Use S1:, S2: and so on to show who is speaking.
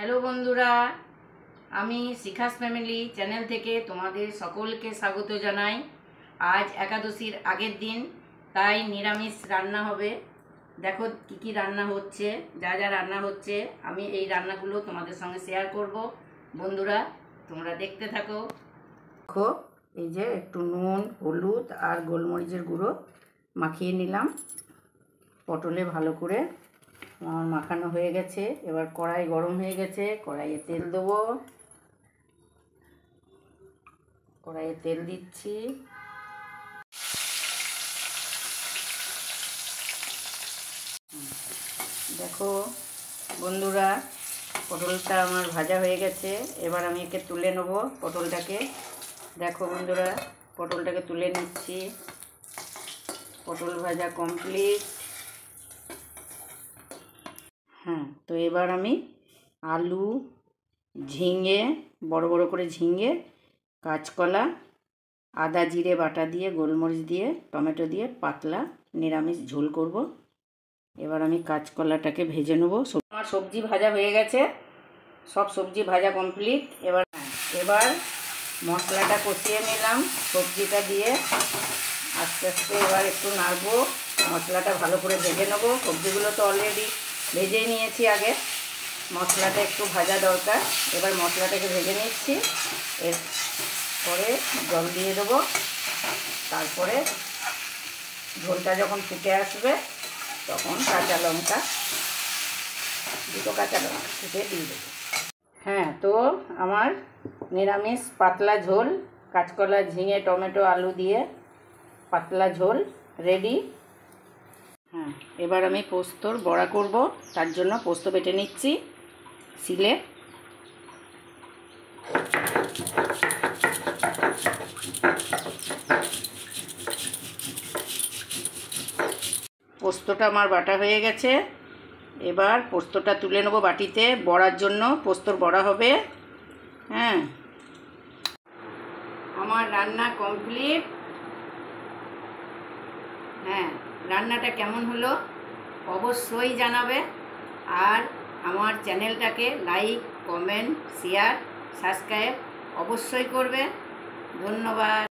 S1: Hello বন্ধুরা, আমি Shikha's family channel থেকে তোমাদের সকলকে স্বাগত জানাই। আজ একাদশীর আগের দিন, তাই নিরামিষ রান্না হবে। দেখো কি কি রান্না হচ্ছে, যা যা রান্না হচ্ছে আমি এই রান্নাগুলো তোমাদের সঙ্গে শেয়ার করব। বন্ধুরা তোমরা দেখতে থাকো। দেখো এই যে একটু নুন, হলুদ আর গোলমরিচের গুঁড়ো মাখিয়ে নিলাম। পটলে ভালো করে আমার মাখানো হয়ে গেছে। এবার কড়াই গরম হয়ে গেছে, কড়াইয়ে তেল দেবো। কড়াইয়ে তেল দিচ্ছি। দেখো বন্ধুরা, পটলটা আমার ভাজা হয়ে গেছে। এবার আমি একে তুলে নেবো পটলটাকে। দেখো বন্ধুরা, পটলটাকে তুলে নিচ্ছি। পটল ভাজা কমপ্লিট। তো এবার আমি আলু, ঝিঙে, বড় বড় করে ঝিঙে, কাঁচকলা, আদা জিরে বাটা দিয়ে, গোলমরিচ দিয়ে, টমেটো দিয়ে পাতলা নিরামিষ ঝোল করব। এবার আমি কাঁচকলাটাকে ভেজে নেবো। আমার সবজি ভাজা হয়ে গেছে, সব সবজি ভাজা কমপ্লিট। এবার মশলাটা কষিয়ে নিলাম সবজিটা দিয়ে। আস্তে আস্তে এবার একটু নাড়বো, মশলাটা ভালো করে ভেজে নেবো। সবজিগুলো তো অলরেডি ভেজেই নিয়েছি আগে, মশলাটা একটু ভাজা দরকার। এবার মশলাটাকে ভেজে নিচ্ছি। এরপরে জল দিয়ে দেবো। তারপরে ঝোলটা যখন ফুটে আসবে তখন দুটো কাঁচা লঙ্কা ফুটে দিয়ে দেবো। তো আমার নিরামিষ পাতলা ঝোল, কাঁচকলা, ঝিঙে, টমেটো, আলু দিয়ে পাতলা ঝোল রেডি। এবার আমি পোস্তর বড়া করব। তার জন্য পোস্ত বেটে নিচ্ছি শিলে। পোস্তটা আমার বাটা হয়ে গেছে। এবার পোস্তটা তুলে নেবো বাটিতে। বড়ার জন্য পোস্তর বড়া হবে। আমার রান্না কমপ্লিট। রান্নাটা কেমন হলো অবশ্যই জানাবে। আর আমার চ্যানেলটাকে লাইক, কমেন্ট, শেয়ার, সাবস্ক্রাইব অবশ্যই করবে। ধন্যবাদ।